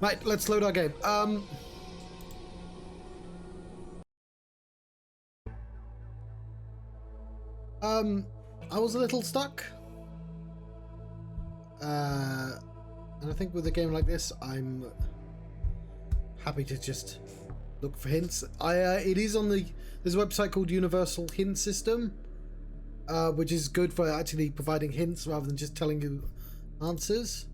Right, let's load our game. I was a little stuck. And I think with a game like this, I'm happy to just look for hints. It is on there's a website called Universal Hint System, which is good for actually providing hints rather than just telling you answers.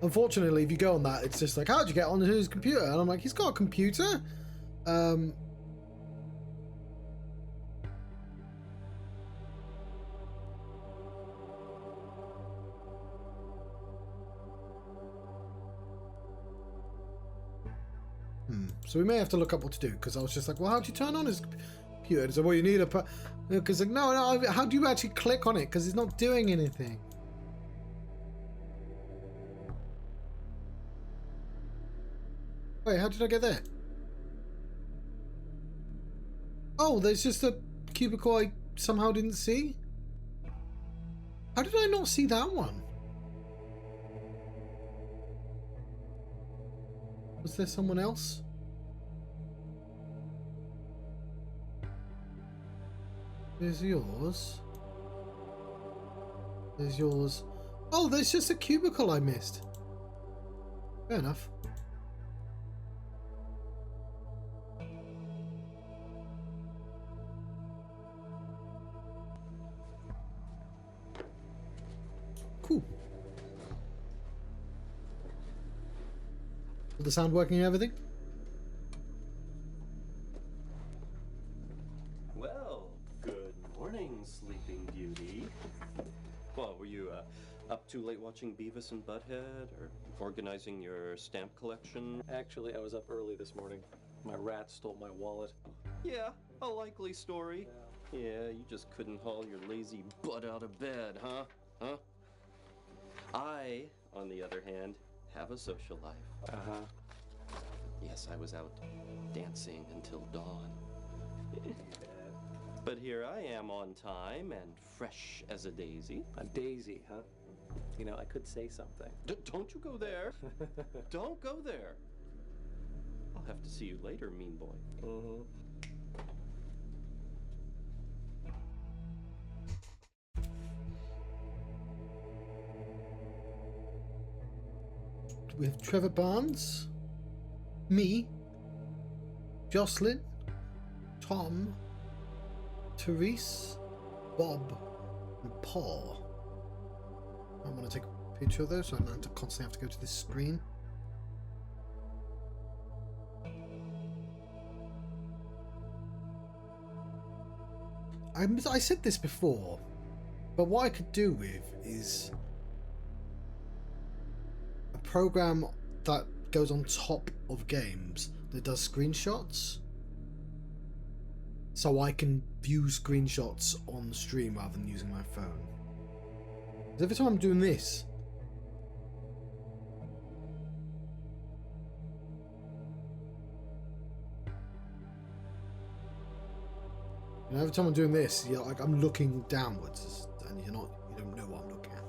Unfortunately, if you go on that, it's just like, how'd you get on his computer? And I'm like, he's got a computer. So we may have to look up what to do, because I was just like, well, how do you turn on his computer? So, well, you need a... Because like, no, how do you actually click on it? Because it's not doing anything. Wait, how did I get there? Oh, there's just a cubicle I somehow didn't see? How did I not see that one? Was there someone else? There's yours. There's yours. Oh, there's just a cubicle I missed. Fair enough. Cool. Is the sound working and everything? Too late watching Beavis and Butthead or organizing your stamp collection? Actually, I was up early this morning. My rat stole my wallet. Yeah, a likely story. Yeah, you just couldn't haul your lazy butt out of bed, huh? Huh? I, on the other hand, have a social life. Uh-huh. Yes, I was out dancing until dawn. But here I am on time and fresh as a daisy. A daisy, huh? You know, I could say something. Don't you go there. Don't go there. I'll have to see you later, mean boy. Mm-hmm. We have Trevor Barnes, me, Jocelyn, Tom, Therese, Bob, and Paul. I want to take a picture of those so I don't constantly have to go to this screen. I said this before, but what I could do with is a program that goes on top of games that does screenshots, so I can view screenshots on the stream rather than using my phone. Because every time I'm doing this, you know, every time I'm doing this, you're like, I'm looking downwards, and you don't know what I'm looking at.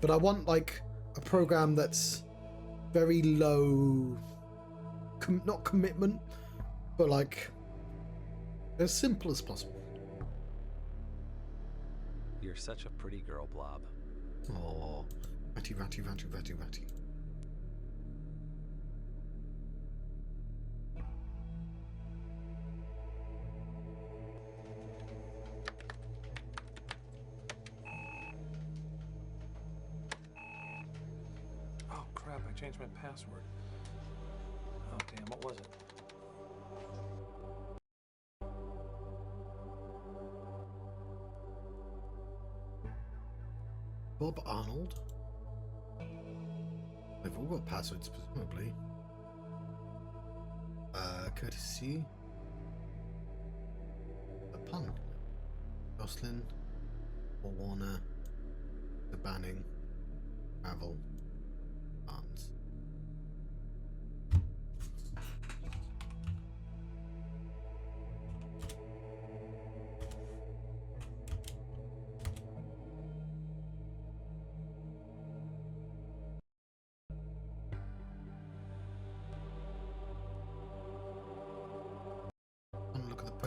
But I want like a program that's very low, not commitment, but like as simple as possible. You're such a pretty girl, Blob. Oh, ratty, ratty, ratty, ratty, ratty. Oh crap, I changed my password. Oh damn, what was it? Bob Arnold. They've all got passwords, presumably. Courtesy. A pun. Jocelyn. Or Warner. The Banning. Travel. Arms.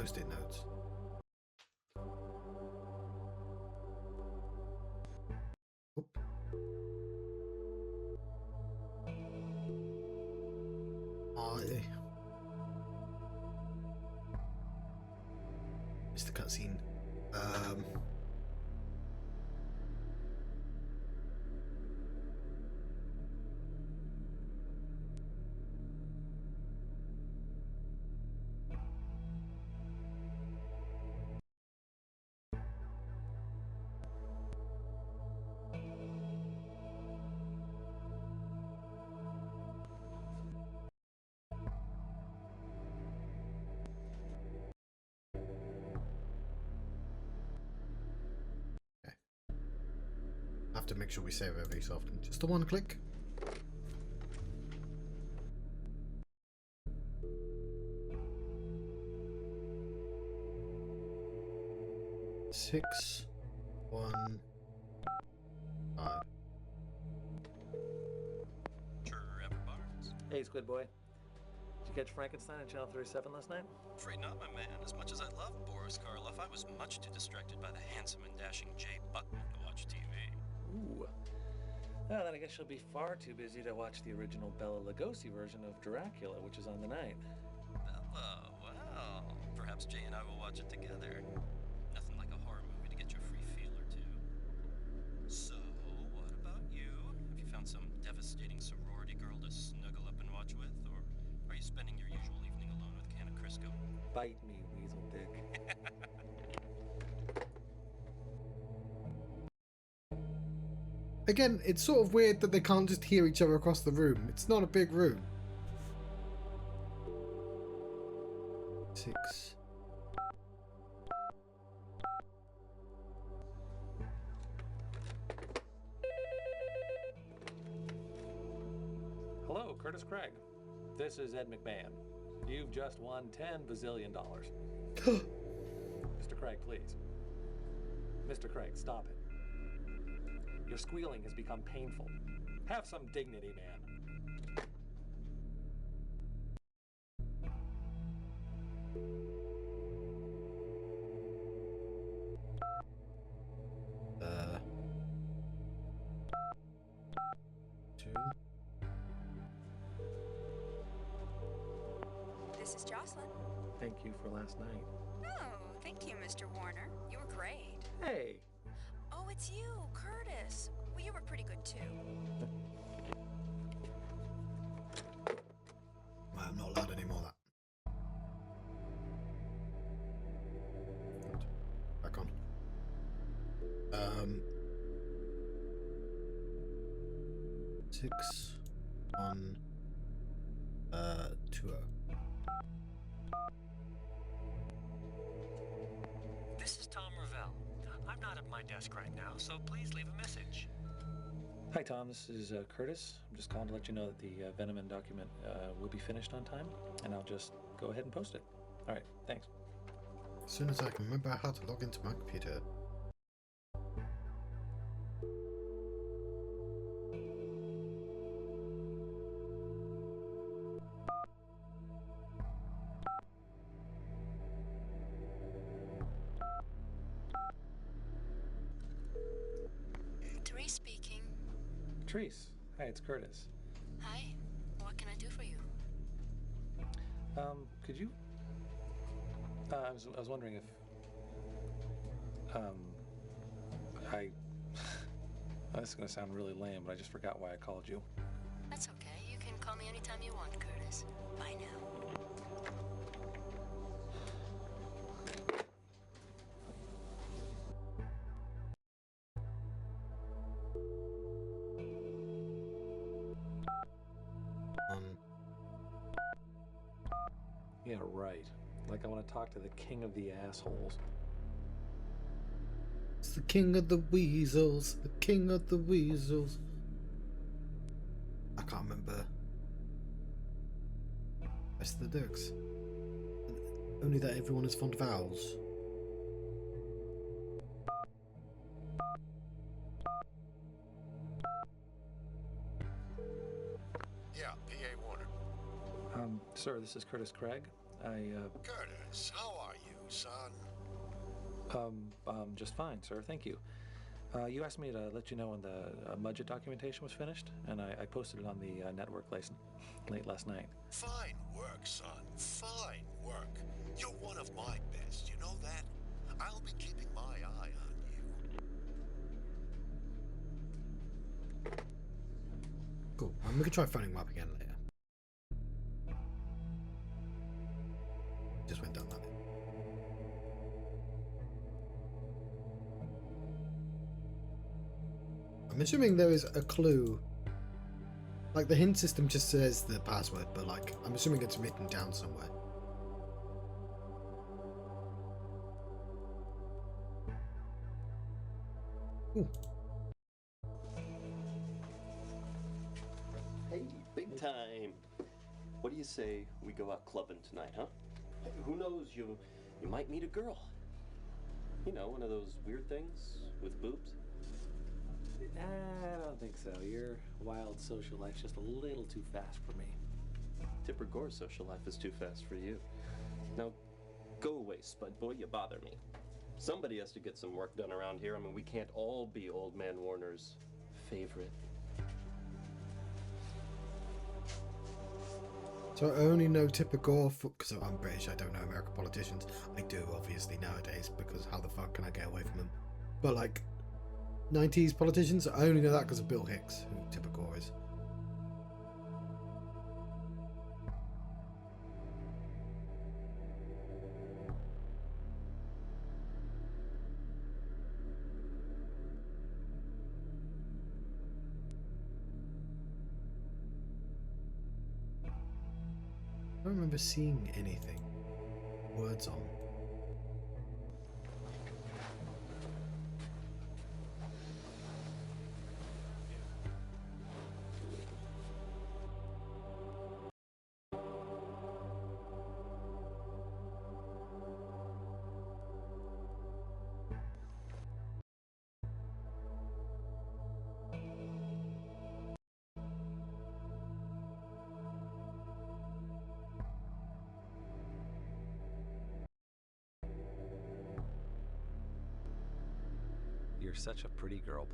post-it notes. Oop. It's the cutscene. Have to make sure we save every so often. Just the one click. Six, 1, 5. Trevor Barnes. Hey, Squid Boy. Did you catch Frankenstein on Channel 37 last night? Afraid not, my man. As much as I love Boris Karloff, I was much too distracted by the handsome and dashing Jay Buckman to watch TV. Ooh. Well, then I guess you'll be far too busy to watch the original Bela Lugosi version of Dracula, which is on tonight. Bella, well, perhaps Jay and I will watch it together. Nothing like a horror movie to get you a free feel or two. So, what about you? Have you found some devastating sorority girl to snuggle up and watch with? Or are you spending your usual evening alone with a can of Crisco? Bite me, weasel dick. Again, it's sort of weird that they can't just hear each other across the room. It's not a big room. 6. Hello, Curtis Craig. This is Ed McMahon. You've just won $10 bazillion. Mr. Craig, please. Mr. Craig, stop it. Your squealing has become painful. Have some dignity, man. This is Jocelyn. Thank you for last night. Oh, thank you, Mr. Warner. You were great. Hey! Oh, it's you, Curtis. Well, you were pretty good, too. Well, I'm not allowed any more of that. Back on. 6, 1, 2, 0. This is Tom Ravel. I'm not at my desk right now, so please leave a message. Hi, Tom. This is Curtis. I'm just calling to let you know that the Venom document will be finished on time, and I'll just go ahead and post it. All right, thanks. As soon as I can remember how to log into my computer. Therese speaking. Therese, hi, it's Curtis. Hi. What can I do for you? Could you? I was wondering if this is gonna sound really lame, but I just forgot why I called you. That's okay. You can call me anytime you want, Curtis. Bye now. Yeah, right. Like I want to talk to the king of the assholes. It's the king of the weasels. The king of the weasels. I can't remember. Rest of the Dirks. Only that everyone is fond of owls. Yeah, PA Warner. Sir, this is Curtis Craig. Curtis, how are you? son? Just fine, sir. Thank you. You asked me to let you know when the budget documentation was finished, and I posted it on the network late last night. Fine work, son. Fine work. You're one of my best, you know that? I'll be keeping my eye on you. Cool. We can try phoning him up again later. Just went down that. I'm assuming there is a clue. Like, the hint system just says the password, but, like, I'm assuming it's written down somewhere. Ooh. Hey, big time. What do you say we go out clubbing tonight, huh? Hey, who knows, you might meet a girl. You know, one of those weird things with boobs. I don't think so. Your wild social life's just a little too fast for me. Tipper Gore's social life is too fast for you. Now, go away, Spud Boy, you bother me. Somebody has to get some work done around here. I mean, we can't all be Old Man Warner's favorite. So I only know Tipper Gore because I'm British. I don't know American politicians. I do, obviously, nowadays, because how the fuck can I get away from them? But, like, 90s politicians, I only know that because of Bill Hicks, who Tipper Gore is. I don't remember seeing anything. Words on. You're such a pretty girl.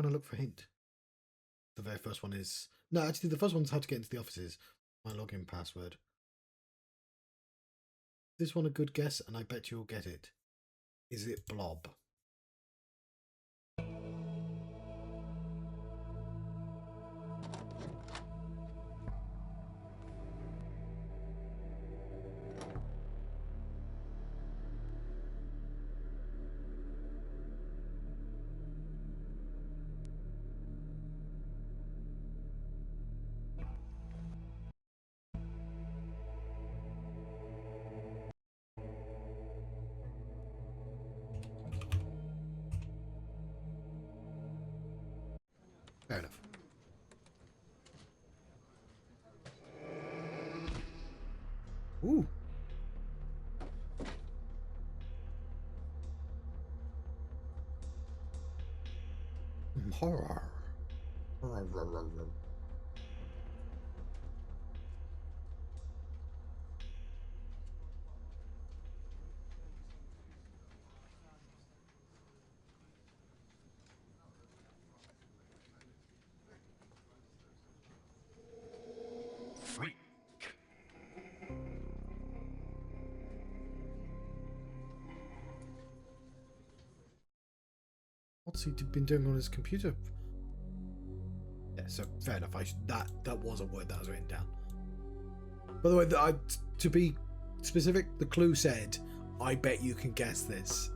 going to look for a hint. The very first one is... No, actually, the first one's how to get into the offices. My login password. Is this one a good guess? And I bet you'll get it. Is it Blob? Fair enough. Ooh. Horror. Freak. What's he been doing on his computer? Yeah, so fair enough. That was a word that was written down. By the way, to be specific, the clue said, "I bet you can guess this."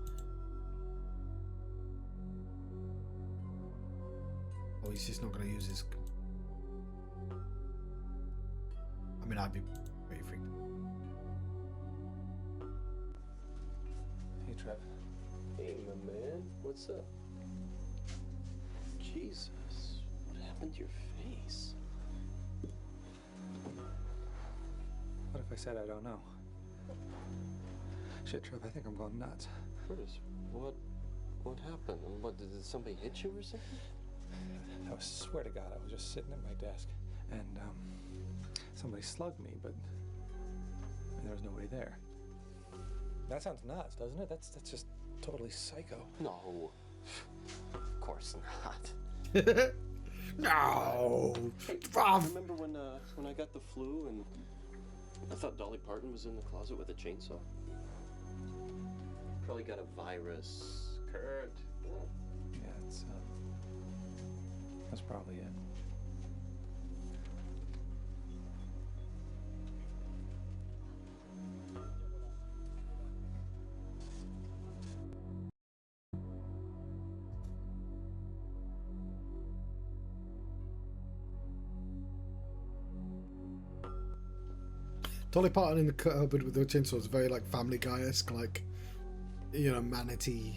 Oh, he's just not going to use his. I mean, I'd be pretty freaked. Hey, Trev. Hey, my man. What's up? Jesus. What happened to your face? What if I said I don't know? Shit, Trev, I think I'm going nuts. Curtis, what happened? What, did somebody hit you or something? I swear to God, I was just sitting at my desk, and somebody slugged me, but there was nobody there. That sounds nuts, doesn't it? That's just totally psycho. No. Of course not. No. Hey, remember when I got the flu and I thought Dolly Parton was in the closet with a chainsaw? Probably got a virus. Kurt. Yeah, that's probably it. Dolly Parton in the cupboard with the chainsaw is very like Family Guy-esque, like, you know, manatee,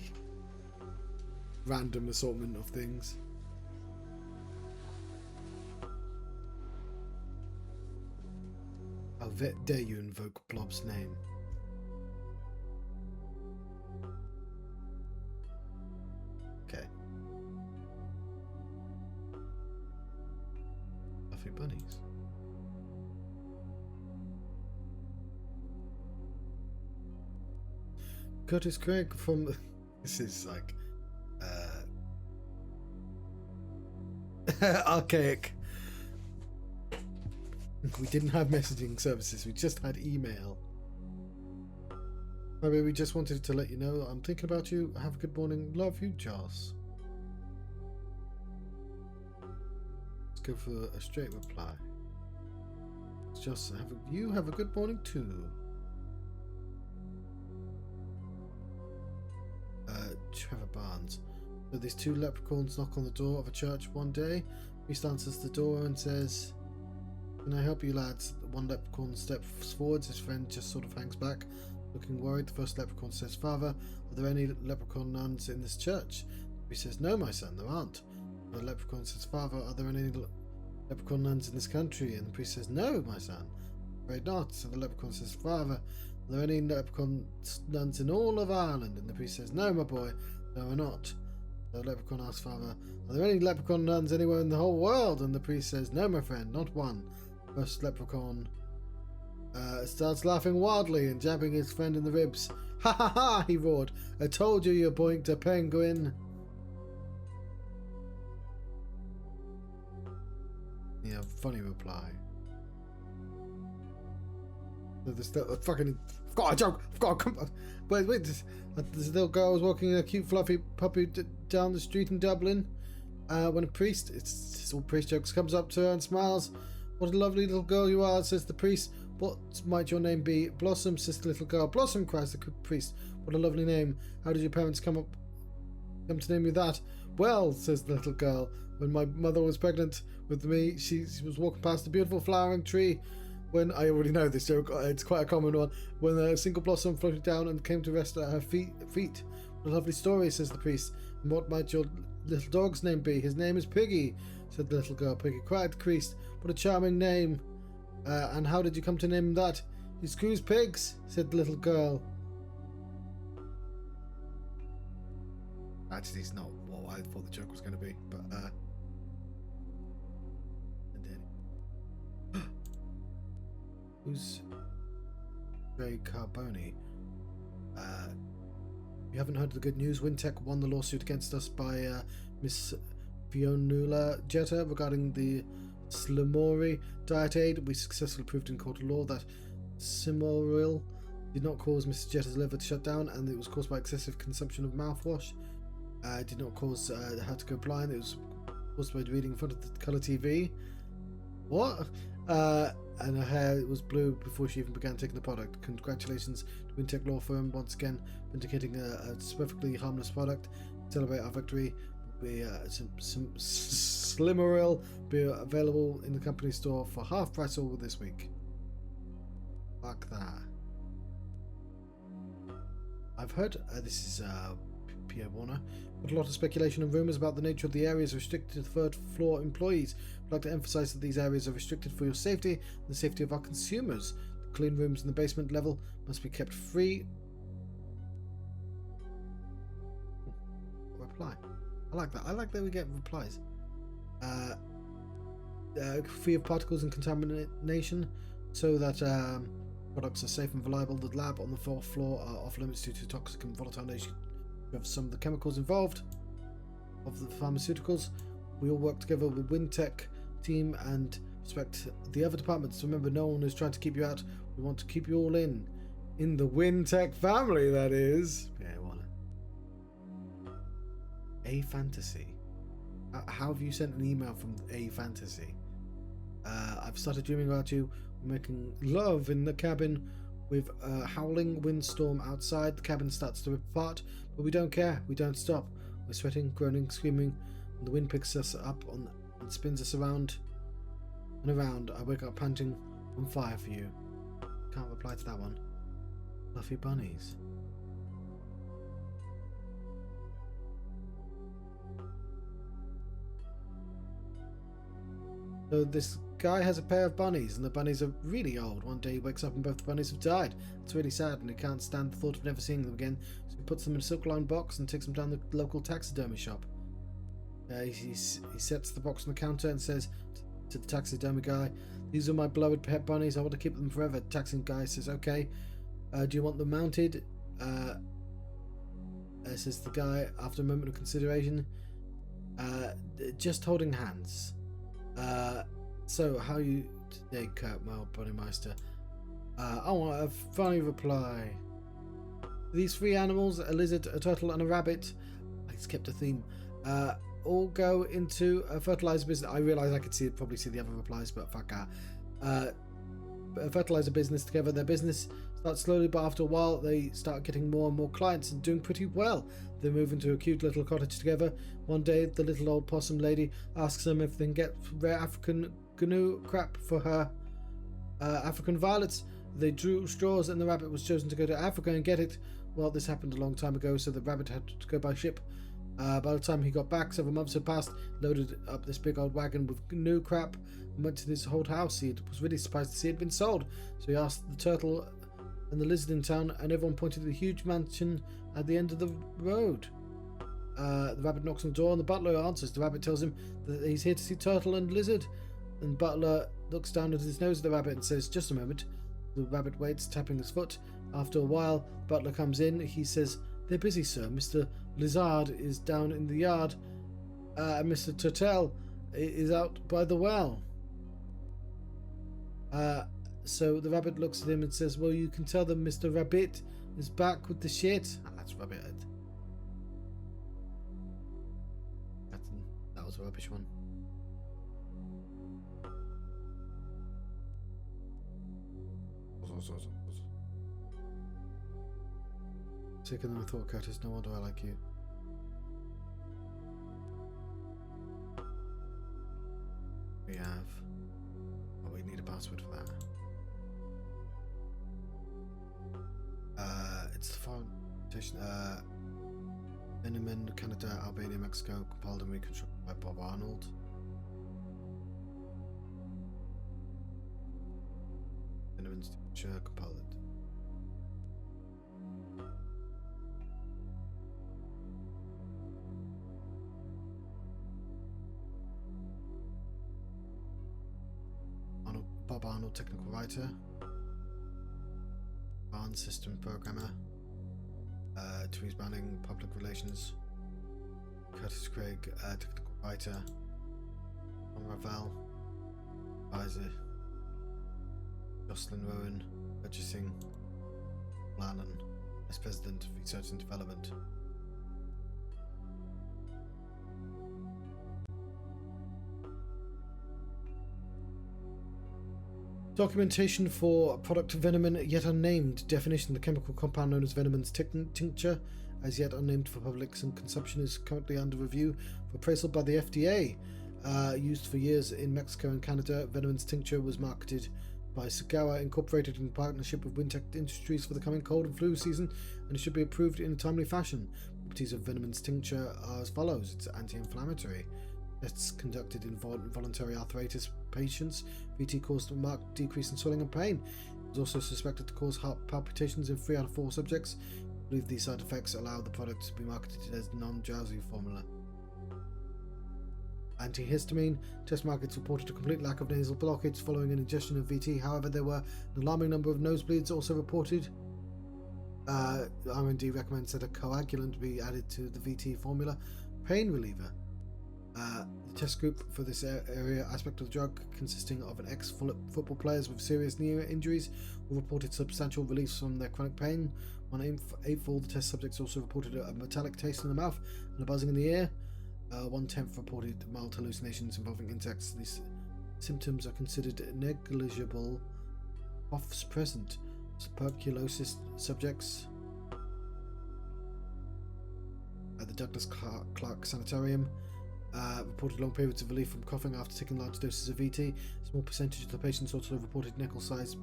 random assortment of things. How dare you invoke Blob's name? Okay. Fluffy bunnies. Curtis Craig from... This is like... archaic. We didn't have messaging services, we just had email. Maybe we just wanted to let you know I'm thinking about you. Have a good morning. Love you, Joss. Let's go for a straight reply. It's just you have a good morning too. Trevor Barnes. So these two leprechauns knock on the door of a church one day. Priest answers the door and says, "Can I help you, lads?" One leprechaun steps forwards. His friend just sort of hangs back, looking worried. The first leprechaun says, "Father, are there any leprechaun nuns in this church?" The priest says, "No, my son, there aren't." The leprechaun says, "Father, are there any leprechaun nuns in this country?" And the priest says, "No, my son, afraid not." So the leprechaun says, "Father, are there any leprechaun nuns in all of Ireland?" And the priest says, "No, my boy, there are not." The leprechaun asks, "Father, are there any leprechaun nuns anywhere in the whole world?" And the priest says, "No, my friend, not one." First leprechaun starts laughing wildly and jabbing his friend in the ribs. "Ha ha ha!" he roared. "I told you, you boinked a penguin." Yeah, funny reply. There's a fucking... I've got a joke! I've got a... Wait. This little girl was walking a cute fluffy puppy down the street in Dublin. When a priest... It's all priest jokes. Comes up to her and smiles. What a lovely little girl you are, says the priest. What might your name be? Blossom, says the little girl. Blossom, cries the priest. What a lovely name. How did your parents come to name you that? Well, says the little girl, when my mother was pregnant with me, she was walking past a beautiful flowering tree. When I already know this joke, it's quite a common one. When a single blossom floated down and came to rest at her feet. What a lovely story, says the priest. And what might your little dog's name be? His name is Piggy, said the little girl. Piggy, cried the priest. What a charming name. And how did you come to name him that? He screws pigs, said the little girl. Actually, it's not what I thought the joke was going to be, but and then who's Ray Carboni? You haven't heard the good news. Wintech won the lawsuit against us by Miss Fionnuala Jetta regarding the Slamori diet aid. We successfully proved in court of law that Simoril did not cause Mrs. Jetta's liver to shut down, and it was caused by excessive consumption of mouthwash. It did not cause her to go blind. It was caused by reading in front of the colour TV. What? And her hair was blue before she even began taking the product. Congratulations to Wintech Law Firm once again vindicating a perfectly harmless product. To celebrate our victory, will be some Slimeril be available in the company store for half price all this week. Fuck that. I've heard this is Pierre Warner, but a lot of speculation and rumours about the nature of the areas restricted to third floor employees. I'd like to emphasise that these areas are restricted for your safety and the safety of our consumers. The clean rooms in the basement level must be kept free. Reply. I like that. I like that we get replies. Free of particles and contamination, so that products are safe and reliable. The lab on the fourth floor are off limits due to toxic and volatile nature of some of the chemicals involved of the pharmaceuticals. We all work together with Wintech team and respect the other departments. Remember, no one is trying to keep you out. We want to keep you all in the Wintech family, that is. Yeah, I wanna. A Fantasy. How have you sent an email from A Fantasy? I've started dreaming about you. We're making love in the cabin with a howling windstorm outside. The cabin starts to rip apart, but we don't care. We don't stop. We're sweating, groaning, screaming, and the wind picks us up and spins us around and around. I wake up panting, on fire for you. Can't reply to that one. Fluffy bunnies. So this guy has a pair of bunnies, and the bunnies are really old. One day he wakes up and both the bunnies have died. It's really sad, and he can't stand the thought of never seeing them again, so he puts them in a silk-lined box and takes them down the local taxidermy shop. He sets the box on the counter and says to the taxidermy guy, "These are my beloved pet bunnies. I want to keep them forever." The taxidermy guy says, "Okay. Do you want them mounted?" Says the guy after a moment of consideration. Just holding hands. So how you today, Kurt, my old bunny meister? I want a funny reply. These three animals, a lizard, a turtle, and a rabbit, I skipped a theme, all go into a fertilizer business. I realise I could probably see the other replies, but fuck that. A fertilizer business together. Their business starts slowly, but after a while they start getting more and more clients and doing pretty well. They move into a cute little cottage together. One day the little old possum lady asks them if they can get rare African gnu crap for her African violets. They drew straws and the rabbit was chosen to go to Africa and get it. Well, this happened a long time ago, so the rabbit had to go by ship. By the time he got back, several months had passed. Loaded up this big old wagon with new crap and went to this old house. He was really surprised to see it had been sold. So he asked the turtle and the lizard in town, and everyone pointed to the huge mansion at the end of the road. The rabbit knocks on the door and the butler answers. The rabbit tells him that he's here to see Turtle and Lizard. And butler looks down at his nose at the rabbit and says, "Just a moment." The rabbit waits, tapping his foot. After a while, butler comes in. He says, "They're busy, sir. Mr. Lizard is down in the yard, and Mr. Turtle is out by the well." So the rabbit looks at him and says, well, you can tell them Mr. Rabbit is back with the shit. And that's Rabbit. That was a rubbish one. Sicker than I thought, Curtis. No wonder I like you. We have... Oh, we need a password for that. It's the foreign petition. Veneman, Canada, Albania, Mexico, compiled and reconstructed by Bob Arnold. Veneman's signature, compiled. Bob Arnold, technical writer. Barnes, system programmer. Therese Banning, public relations. Curtis Craig, technical writer. Tom Ravel, advisor. Jocelyn Rowan, purchasing. Lannan, vice president of research and development. Documentation for product Veneman yet unnamed. Definition of the chemical compound known as Veneman's tincture, as yet unnamed for public consumption, is currently under review for appraisal by the FDA. Used for years in Mexico and Canada, Veneman's tincture was marketed by Sagawa Incorporated in partnership with Wintec Industries for the coming cold and flu season, and it should be approved in a timely fashion. Properties of Veneman's tincture are as follows. It's anti-inflammatory. Tests conducted in voluntary arthritis patients. VT caused a marked decrease in swelling and pain. It was also suspected to cause heart palpitations in 3 out of 4 subjects. I believe these side effects allow the product to be marketed as non-drowsy formula. Antihistamine. Test markets reported a complete lack of nasal blockage following an ingestion of VT. However, there were an alarming number of nosebleeds also reported. R&D recommends that a coagulant be added to the VT formula. Pain reliever. The test group for this area aspect of the drug, consisting of an ex-football players with serious knee injuries, who reported substantial relief from their chronic pain. On April, the test subjects also reported a metallic taste in the mouth and a buzzing in the ear. 1/10 reported mild hallucinations involving insects. These symptoms are considered negligible. Coughs present. Tuberculosis subjects at the Douglas Clark Sanitarium reported long periods of relief from coughing after taking large doses of VT. A small percentage of the patients also reported nickel-sized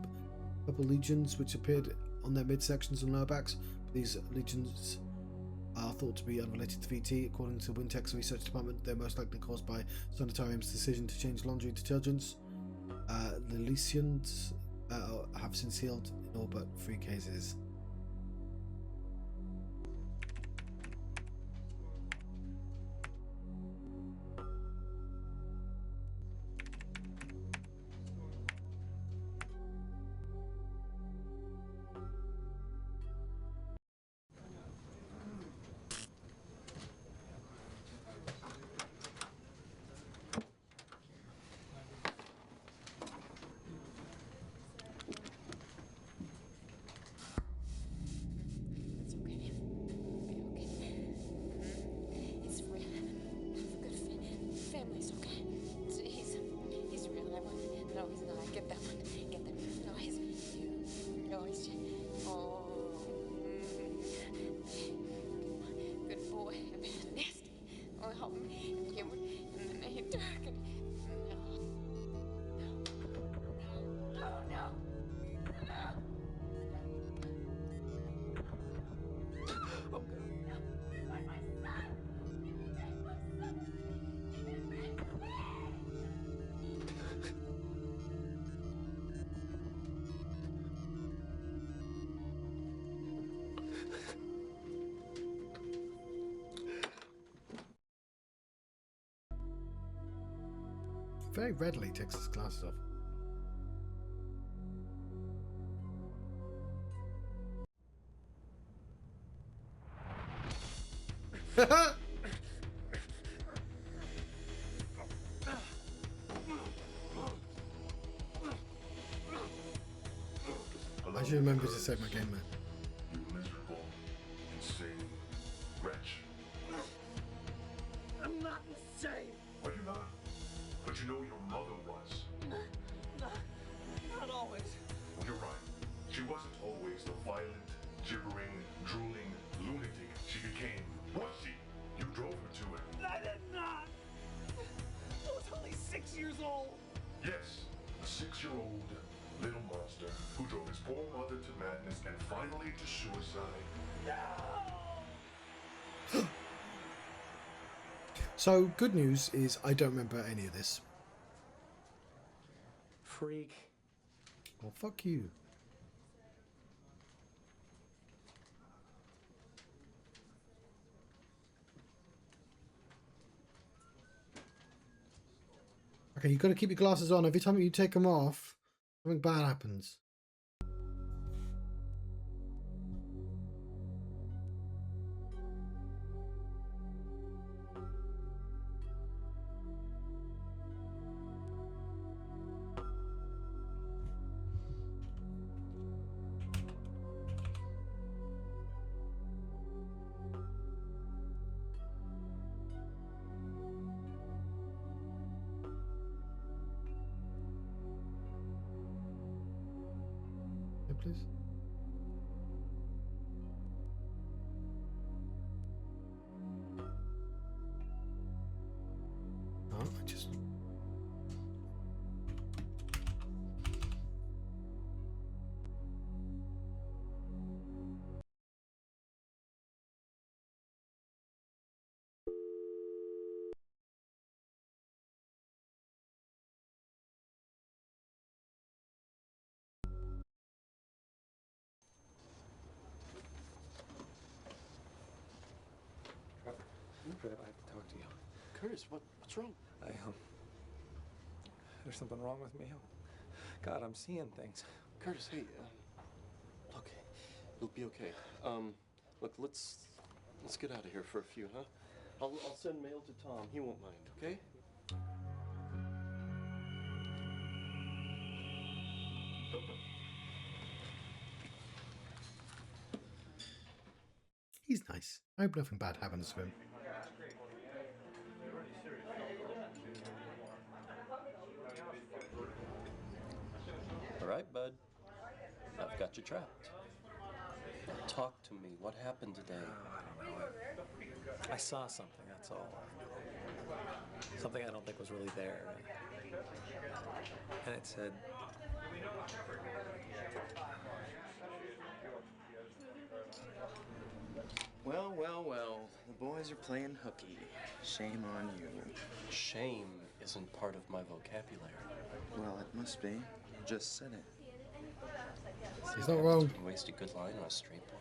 purple lesions which appeared on their midsections and lower backs. These lesions are thought to be unrelated to VT. According to Wintec's research department, they're most likely caused by Sanitarium's decision to change laundry detergents. The lesions have since healed in all but 3 cases. Very readily takes his glasses off. actually remember to save my game there. You miserable, insane wretch. I'm not insane. Are you not? But you know your mother was. Not always. You're right. She wasn't always the violent, gibbering, drooling lunatic she became, was she? You drove her to it. I did not. I was only 6 years old. Yes, a 6-year-old little monster who drove his poor mother to madness and finally to suicide. So, good news is I don't remember any of this. Freak. Well, fuck you. Okay, you've got to keep your glasses on. Every time you take them off, something bad happens. Yeah, please. Oh, I just... Trev, I have to talk to you. Curtis, what's wrong? There's something wrong with me. God, I'm seeing things. Curtis, hey, look, it'll be okay. Look, let's get out of here for a few, huh? I'll send mail to Tom. He won't mind, okay? He's nice. I hope nothing bad happens to him. All right, bud. I've got you trapped. Talk to me. What happened today? I don't know. I saw something, that's all. Something I don't think was really there. And it said... Well. The boys are playing hooky. Shame on you. Shame isn't part of my vocabulary. Well, it must be. You just said it. He's not wrong. You waste a good line on a straight boy.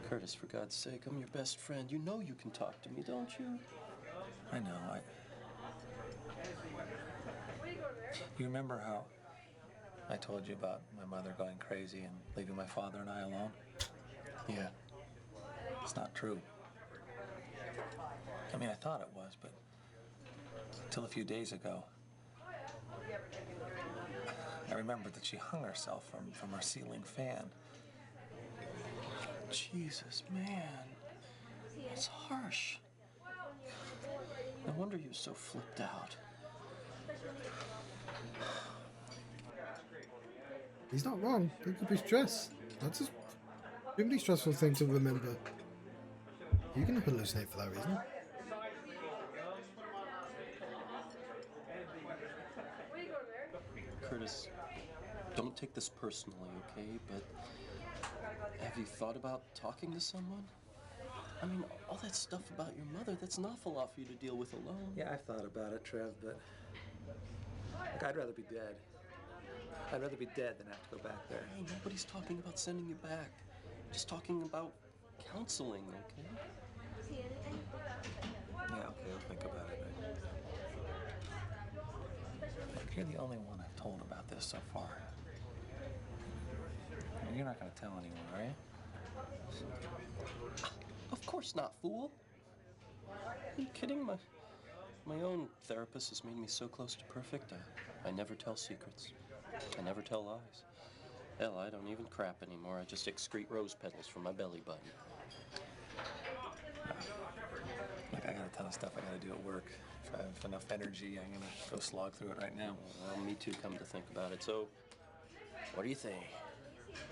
Curtis, for God's sake, I'm your best friend. You know you can talk to me, don't you? I know, You remember how I told you about my mother going crazy and leaving my father and I alone? Yeah. It's not true. I mean, I thought it was, but until a few days ago, I remembered that she hung herself from her ceiling fan. Jesus, man. That's harsh. No wonder you're so flipped out. He's not wrong. It could be stress. That's a really stressful thing to remember. You can hallucinate for that reason. Curtis, don't take this personally, okay? But have you thought about talking to someone? I mean, all that stuff about your mother, that's an awful lot for you to deal with alone. Yeah, I've thought about it, Trev, but look, I'd rather be dead. I'd rather be dead than have to go back there. Hey, nobody's talking about sending you back. Just talking about counseling, okay? Yeah, okay, I'll think about it. Look, you're the only one I've told about this so far. You're not going to tell anyone, are you? Of course not, fool. you kidding? My own therapist has made me so close to perfect. I never tell secrets. I never tell lies. Hell, I don't even crap anymore. I just excrete rose petals from my belly button. Look, I got a ton of stuff I gotta do at work. If I have enough energy, I'm gonna go slog through it right now. Well, me too, come to think about it. So, what do you think?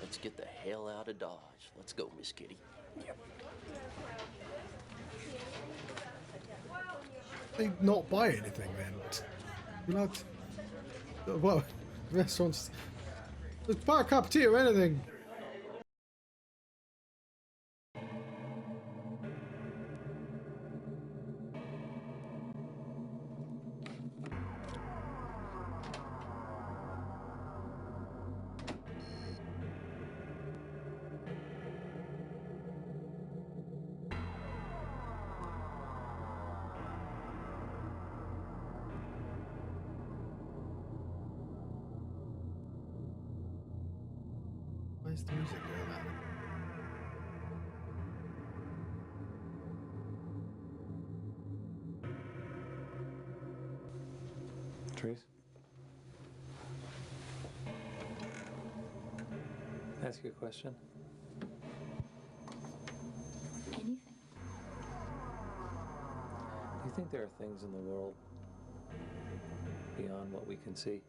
Let's get the hell out of Dodge. Let's go, Miss Kitty. Yep. They not buy anything then? You're not. Well, restaurants. Let's buy a cup of tea or anything. Where's the music going at? Trace? Ask you a question. Anything. Do you think there are things in the world beyond what we can see?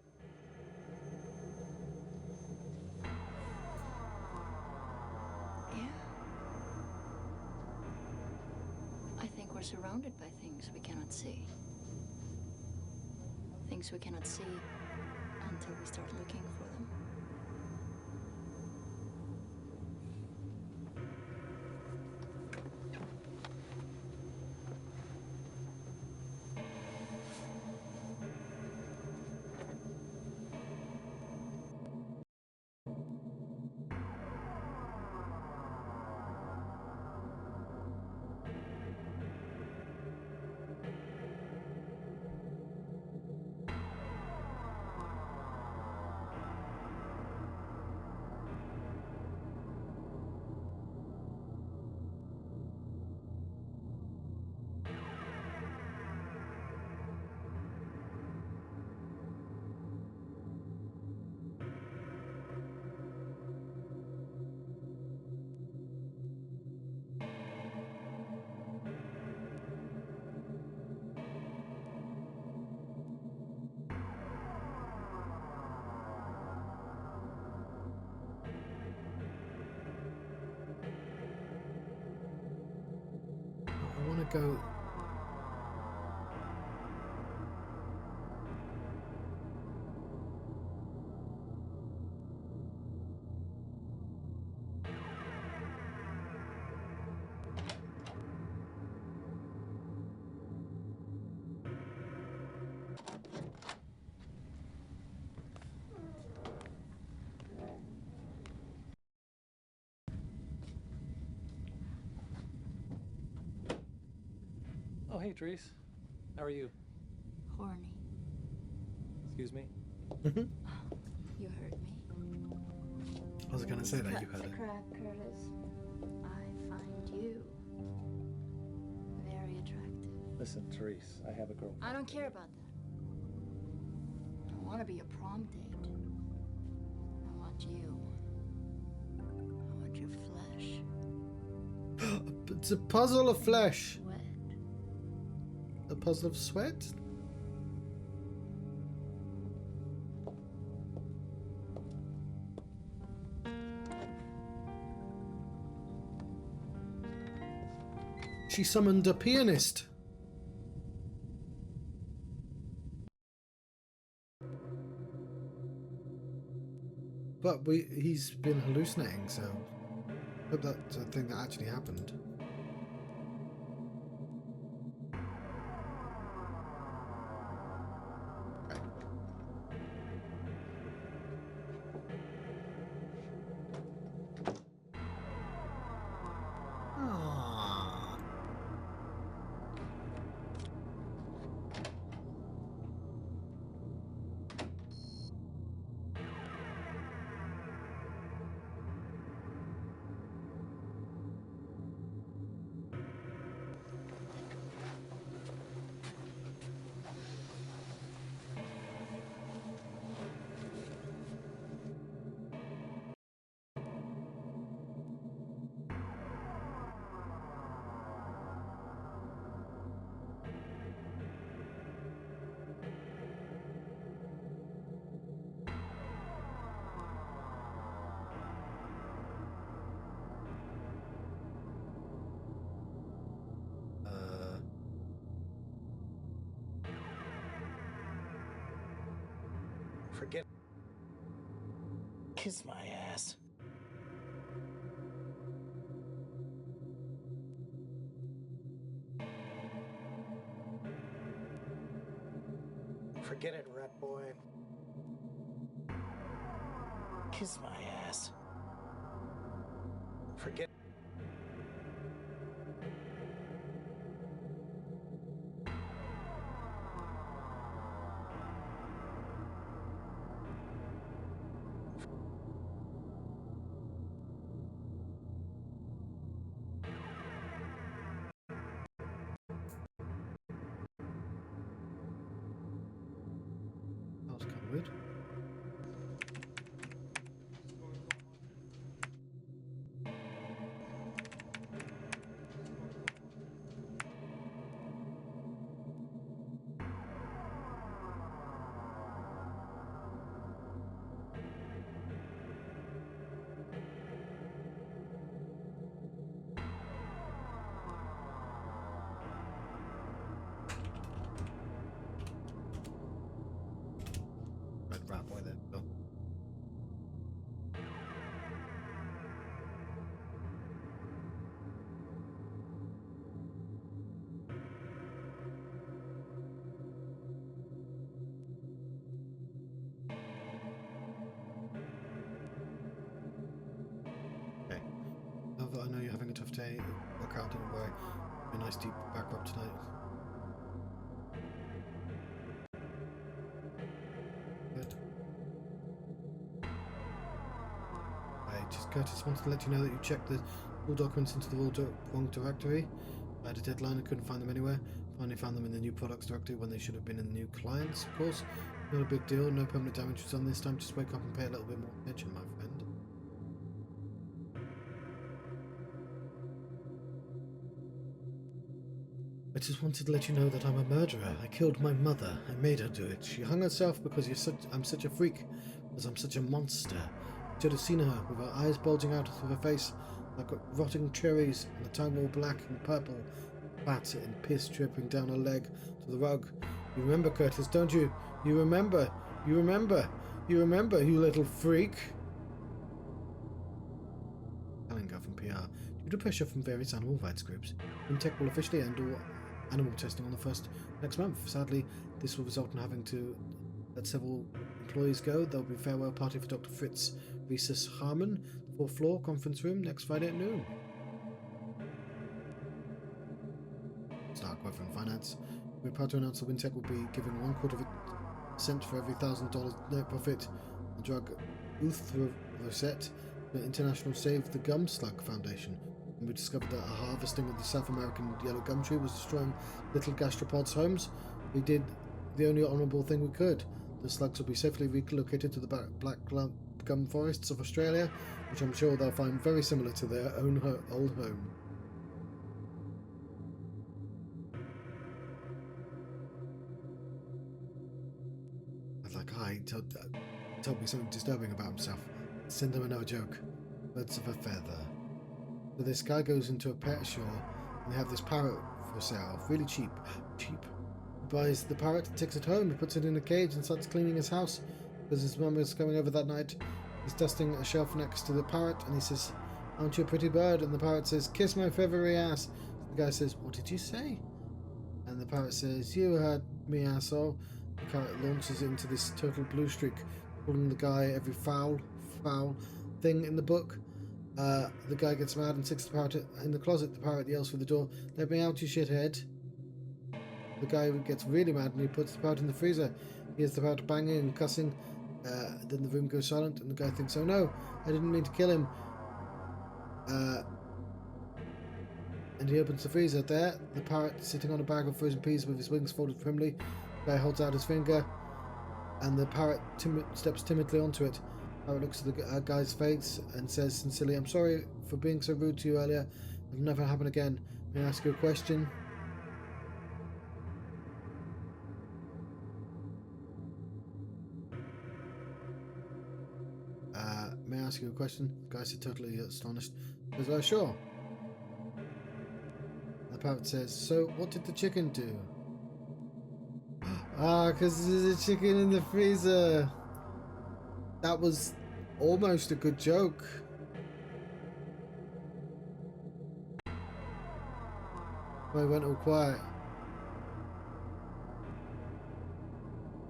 Yeah. I think we're surrounded by things we cannot see. Things we cannot see until we start looking for them. I want to go. Oh, hey, Trace. How are you? Horny. Excuse me? You heard me. I was going to say that you heard Cut it. the crap, Curtis. I find you very attractive. Listen, Therese, I have a girlfriend. I don't care about that. I want to be a prom date. I want you. I want your flesh. It's a puzzle of flesh. Sweat. A puzzle of sweat? She summoned a pianist. But he's been hallucinating, so I hope that's a thing that actually happened. Forget. Kiss my ass. Forget it, rat boy. Kiss my ass. Forget. That was kind of weird. Red rat boy there. Oh. Okay. Now that I know you're having a tough day, work out in a way. A nice deep back rub tonight. Good. Curtis wants to let you know that you checked the all documents into the wrong directory. I had a deadline and couldn't find them anywhere. Finally found them in the new products directory when they should have been in the new clients, of course. Not a big deal, no permanent damage was done this time. Just wake up and pay a little bit more attention, my friend. I just wanted to let you know that I'm a murderer. I killed my mother. I made her do it. She hung herself because I'm such a freak. Because I'm such a monster. You should have seen her, with her eyes bulging out of her face like rotting cherries, and the tongue all black and purple, fat and piss dripping down her leg to the rug. You remember, Curtis, don't you? You remember? You remember? You remember, you little freak? Callinger from PR. Due to pressure from various animal rights groups, Intech will officially end all animal testing on the 1st next month. Sadly, this will result in having to let several employees go. There will be a farewell party for Dr. Fritz Rhesus Harmon, 4th floor, conference room, next Friday at noon. Stark Weather and Finance. We're proud to announce that Wintech will be giving 1/4% for every $1,000 net profit. The drug Uthrosset, the International Save the Gum Slug Foundation. And we discovered that a harvesting of the South American yellow gum tree was destroying little gastropods' homes. We did the only honourable thing we could. The slugs will be safely relocated to the black gum forests of Australia, which I'm sure they'll find very similar to their own old home. I think told me something disturbing about himself. Send him another joke. Birds of a feather. So this guy goes into a pet store and they have this parrot for sale, really cheap. He buys the parrot, takes it home, he puts it in a cage and starts cleaning his house because his mum is coming over that night. He's dusting a shelf next to the parrot and he says, "Aren't you a pretty bird?" And the parrot says, "Kiss my feathery ass." The guy says, "What did you say?" And the parrot says, "You heard me, asshole." The parrot launches into this total blue streak, calling the guy every foul thing in the book. The guy gets mad and sticks the parrot in the closet. The parrot yells through the door, "Let me out, you shithead." The guy gets really mad and he puts the parrot in the freezer. He hears the parrot banging and cussing. Then the room goes silent and the guy thinks, "Oh no, I didn't mean to kill him." And he opens the freezer. There, the parrot sitting on a bag of frozen peas with his wings folded primly. The guy holds out his finger and the parrot steps timidly onto it. The parrot looks at the guy's face and says sincerely, "I'm sorry for being so rude to you earlier. It'll never happen again. May I ask you a question?" May I ask you a question? The guy said, totally astonished. He says, "Oh, sure." The parrot says, "So, what did the chicken do?" "Ah, because there's a chicken in the freezer." That was almost a good joke. I went all quiet.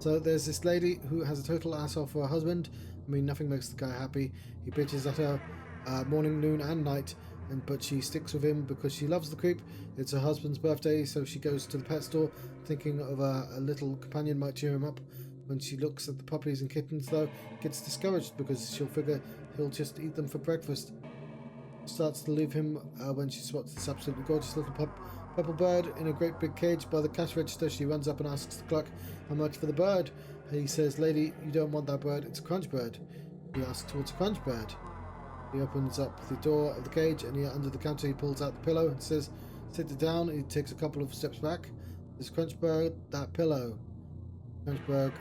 So there's this lady who has a total asshole for her husband. I mean, nothing makes the guy happy. He bitches at her morning, noon and night, but she sticks with him because she loves the creep. It's her husband's birthday, so she goes to the pet store thinking of a little companion might cheer him up. When she looks at the puppies and kittens, though, gets discouraged because she'll figure he'll just eat them for breakfast. Starts to leave him when she spots this absolutely gorgeous little purple bird in a great big cage by the cash register. She runs up and asks the clerk how much for the bird. He says, "Lady, you don't want that bird, it's a crunch bird." He asks, "What's a crunch bird?" He opens up the door of the cage, and under the counter he pulls out the pillow and says, "Sit it down." He takes a couple of steps back. This crunch bird, that pillow. Crunchberg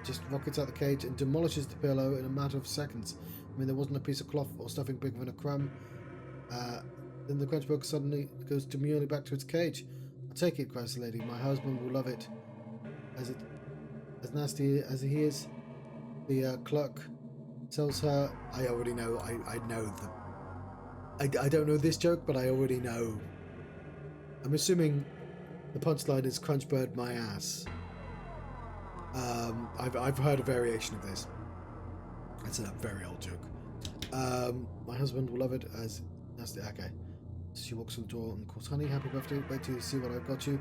just rockets out the cage and demolishes the pillow in a matter of seconds. I mean, there wasn't a piece of cloth or stuffing bigger than a crumb. Then the Crunchberg suddenly goes demurely back to its cage. "I'll take it," cries the lady. "My husband will love it." As nasty as he is, the clerk tells her, I already know, I know the... I don't know this joke, but I already know. I'm assuming the punchline is Crunchbird my ass. I've heard a variation of this. It's a very old joke. My husband will love it as nasty. Okay. She walks through the door and calls, "Honey, happy birthday. Wait till you see what I've got you."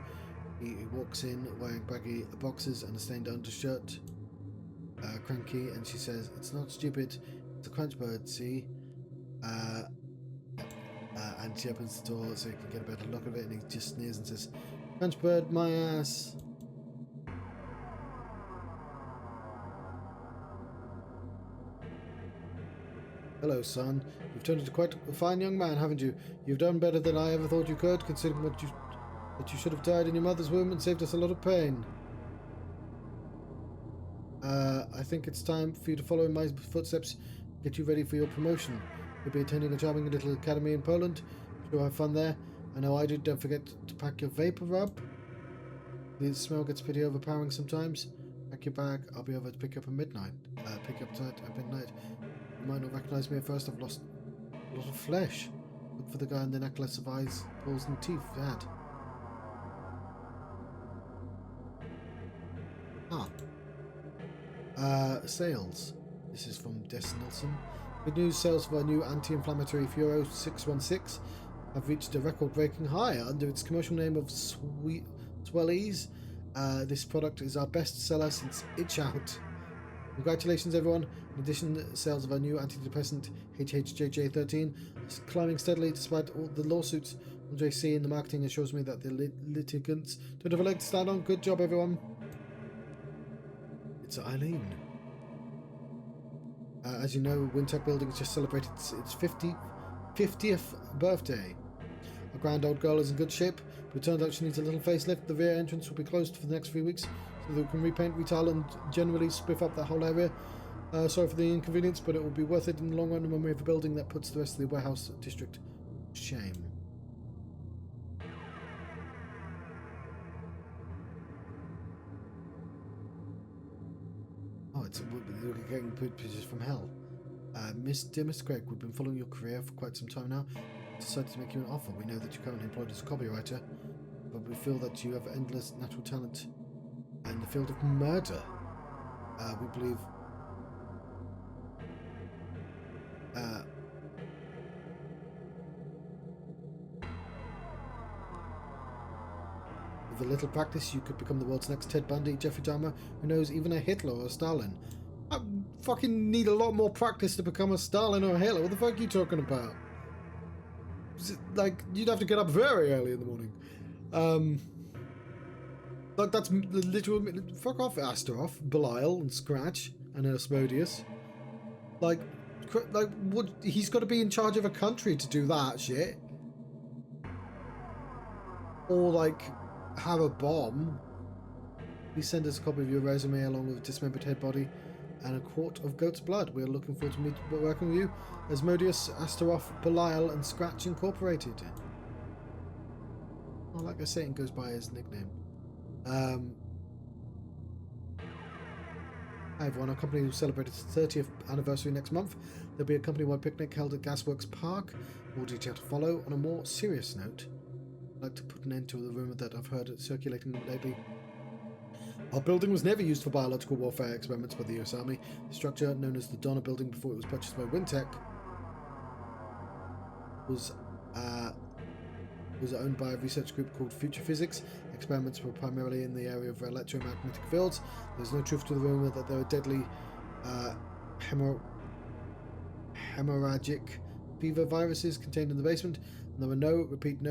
He walks in wearing baggy boxers and a stained undershirt. Cranky, and she says, "It's not stupid. It's a Crunchbird, see?" And she opens the door so you can get a better look at it, and he just sneers and says, "Crunchbird my ass." "Hello, son. You've turned into quite a fine young man, haven't you? You've done better than I ever thought you could, considering that you should have died in your mother's womb and saved us a lot of pain. I think it's time for you to follow in my footsteps, get you ready for your promotion. You'll be attending a charming little academy in Poland. I'm sure you'll have fun there. I know I did. Don't forget to pack your vapor rub. The smell gets pretty overpowering sometimes. Pack your bag. I'll be over to pick you up at midnight. Pick you up tonight at midnight. You might not recognize me at first. I've lost a lot of flesh. Look for the guy in the necklace of eyes, balls and teeth had." Sales. This is from Des Nelson. Good news, sales of our new anti-inflammatory Furo 616 have reached a record-breaking high under its commercial name of Swellies. This product is our best seller since Itch Out. Congratulations, everyone. In addition, sales of our new antidepressant HHJJ13 is climbing steadily despite all the lawsuits. Andre C. in the marketing assures me that the litigants don't have a leg to stand on. Good job, everyone. It's Eileen. As you know, Wintec Building has just celebrated its 50th birthday. A grand old girl is in good shape, but it turns out she needs a little facelift. The rear entrance will be closed for the next 3 weeks, so that we can repaint, retile, and generally spiff up that whole area. Sorry for the inconvenience, but it will be worth it in the long run when we have a building that puts the rest of the warehouse district to shame. Oh, we're getting pictures from hell. Dear Mr. Craig, we've been following your career for quite some time now. We decided to make you an offer. We know that you're currently employed as a copywriter, but we feel that you have endless natural talent in the field of murder. We believe with a little practice you could become the world's next Ted Bundy, Jeffrey Dahmer, who knows, even a Hitler or a Stalin. I fucking need a lot more practice to become a Stalin or a Hitler. What the fuck are you talking about? Like, you'd have to get up very early in the morning. Like, that's literally... Fuck off, Astaroth, Belial, and Scratch, and Asmodeus. Like, what? He's got to be in charge of a country to do that shit. Or, like, have a bomb. Please send us a copy of your resume along with a dismembered head body and a quart of goat's blood. We are looking forward to working with you. Asmodeus, Astaroth, Belial, and Scratch Incorporated. Oh, like I say, it goes by his nickname. Hi everyone, our company will celebrate its 30th anniversary next month. There'll be a company-wide picnic held at Gasworks Park. More detail to follow. On a more serious note, I'd like to put an end to the rumour that I've heard circulating lately. Our building was never used for biological warfare experiments by the US Army. The structure, known as the Donner Building before it was purchased by Wintech, was owned by a research group called Future Physics. Experiments were primarily in the area of electromagnetic fields. There's no truth to the rumour that there are deadly hemorrhagic fever viruses contained in the basement, and there were no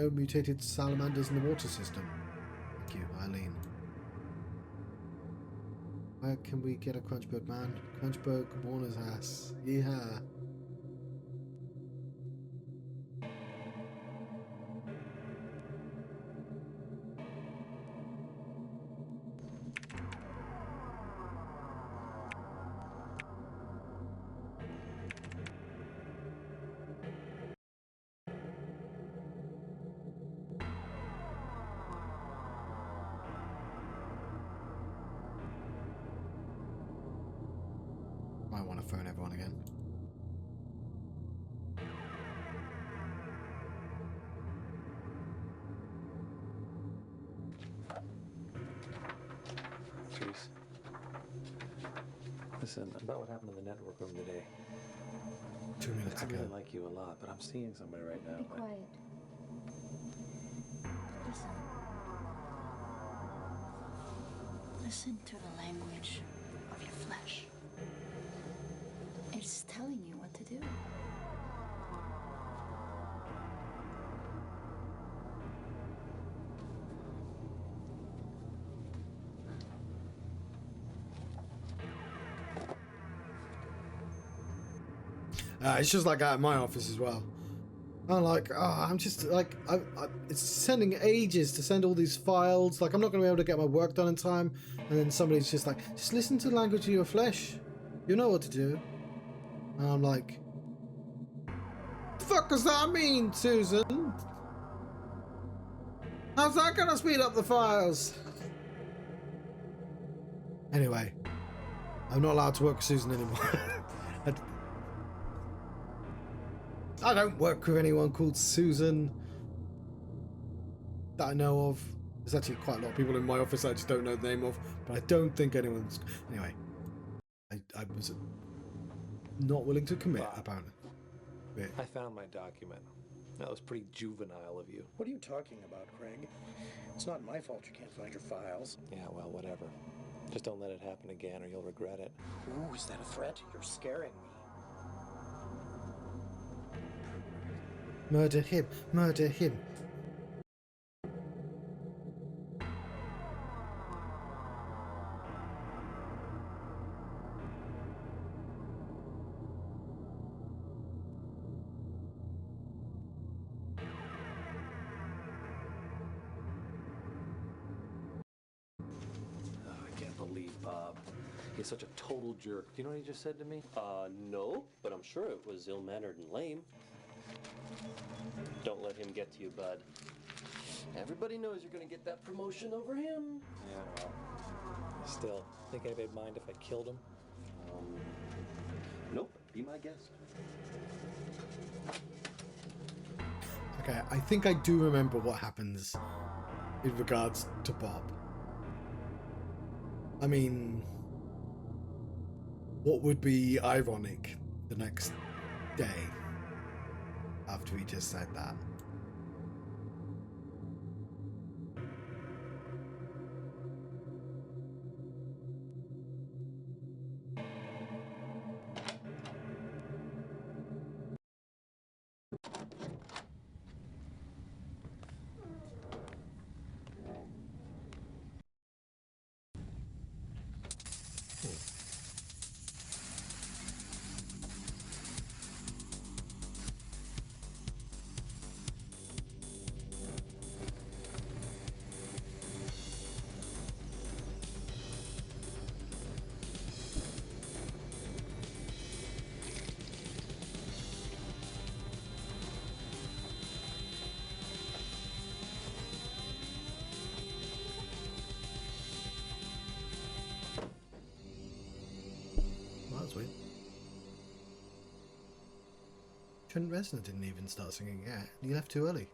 mutated salamanders in the water system. Thank you, Eileen. Where can we get a Crunchberg, man? Crunchberg Warner's ass. Yeah. Might want to phone everyone again. Jeez. Listen, about what happened in the network room today. 2 minutes I ago. really like you a lot, but I'm seeing somebody right now. Be quiet. Listen. Listen to the language of your flesh. It's telling you what to do. It's just like that at my office as well. I'm like, I'm just like, it's sending ages to send all these files. Like, I'm not going to be able to get my work done in time. And then somebody's just like, just listen to the language of your flesh. You know what to do. And I'm like, the fuck does that mean, Susan? How's that going to speed up the files? Anyway, I'm not allowed to work with Susan anymore. I don't work with anyone called Susan that I know of. There's actually quite a lot of people in my office I just don't know the name of, but I don't think anyone's... Anyway, I was not willing to commit, apparently. Yeah. I found my document. That was pretty juvenile of you. What are you talking about, Craig? It's not my fault you can't find your files. Yeah, well, whatever. Just don't let it happen again or you'll regret it. Ooh, is that a threat? You're scaring me. Murder him! Murder him! I can't believe Bob. He's such a total jerk. Do you know what he just said to me? No, but I'm sure it was ill-mannered and lame. Don't let him get to you, bud. Everybody knows you're gonna get that promotion over him. Yeah, well, still, think anybody'd mind if I killed him? Nope, be my guest. Okay, I think I do remember what happens in regards to Bob. I mean, what would be ironic the next day after he just said that? Trent Reznor didn't even start singing yet. He left too early.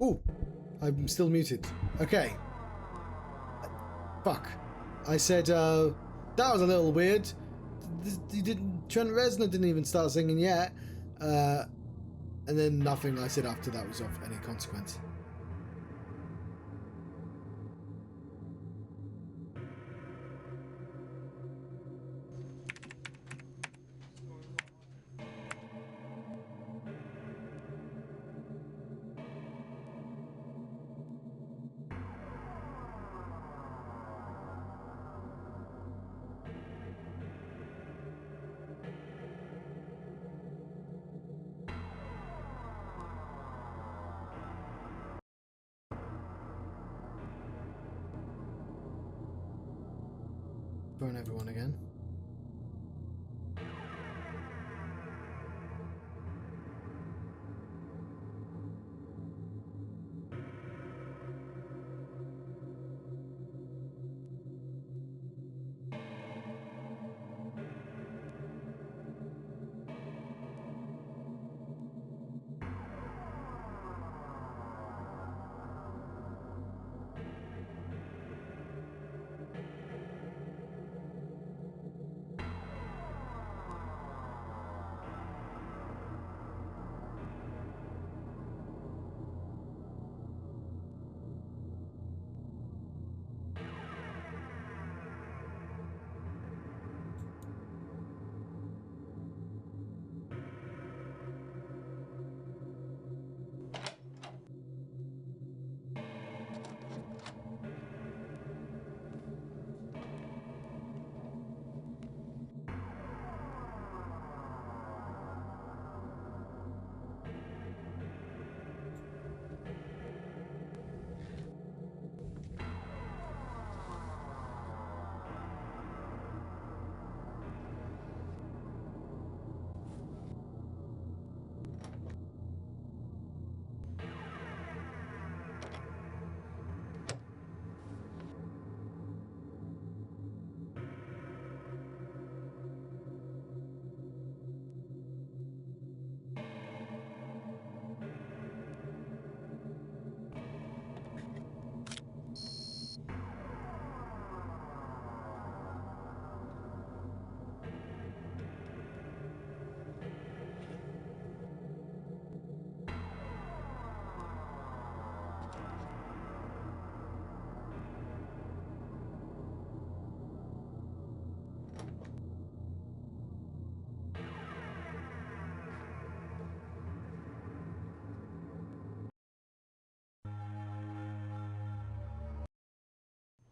Oh, I'm still muted. Okay. Fuck. I said, that was a little weird. Trent Reznor didn't even start singing yet. And then nothing I said after that was of any consequence. Phone everyone again.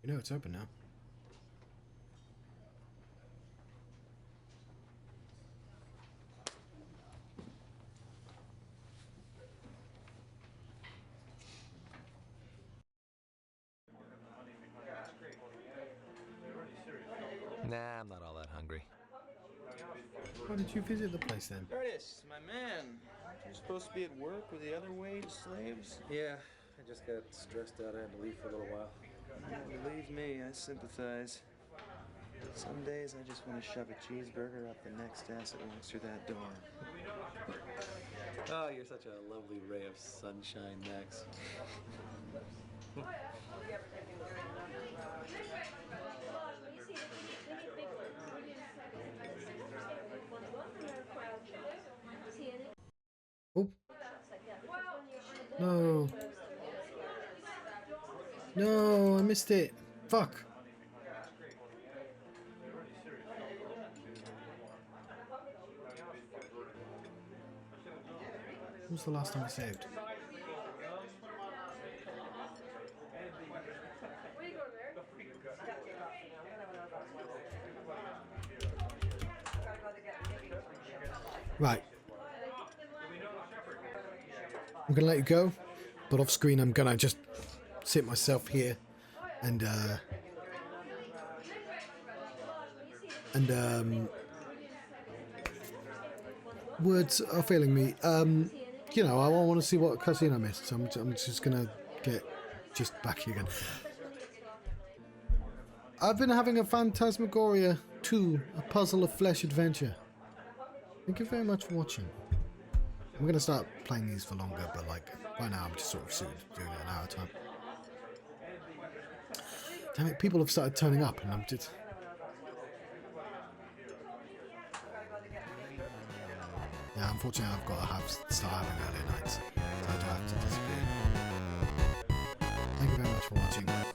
You know it's open now. Nah, I'm not all that hungry. Why did you visit the place then? Curtis, my man. You're supposed to be at work with the other wage slaves? Yeah, I just got stressed out. I had to leave for a little while. Believe me, I sympathize. Some days I just want to shove a cheeseburger up the next ass that walks through that door. Oh, you're such a lovely ray of sunshine, Max. Oh. No. No, I missed it. Fuck. When was the last time I saved? Right. I'm gonna let you go, but off screen I'm gonna just sit myself here and words are failing me. You know, I want to see what cutscene I missed, so I'm just gonna get just back here again. I've been having a Phantasmagoria 2, a puzzle of flesh adventure. Thank you very much for watching. I'm gonna start playing these for longer, but like right now I'm just sort of suited to doing it an hour at a time. Damn it, people have started turning up and I'm just... Yeah, unfortunately I've got to start having early nights, so I do have to disappear. Thank you very much for watching.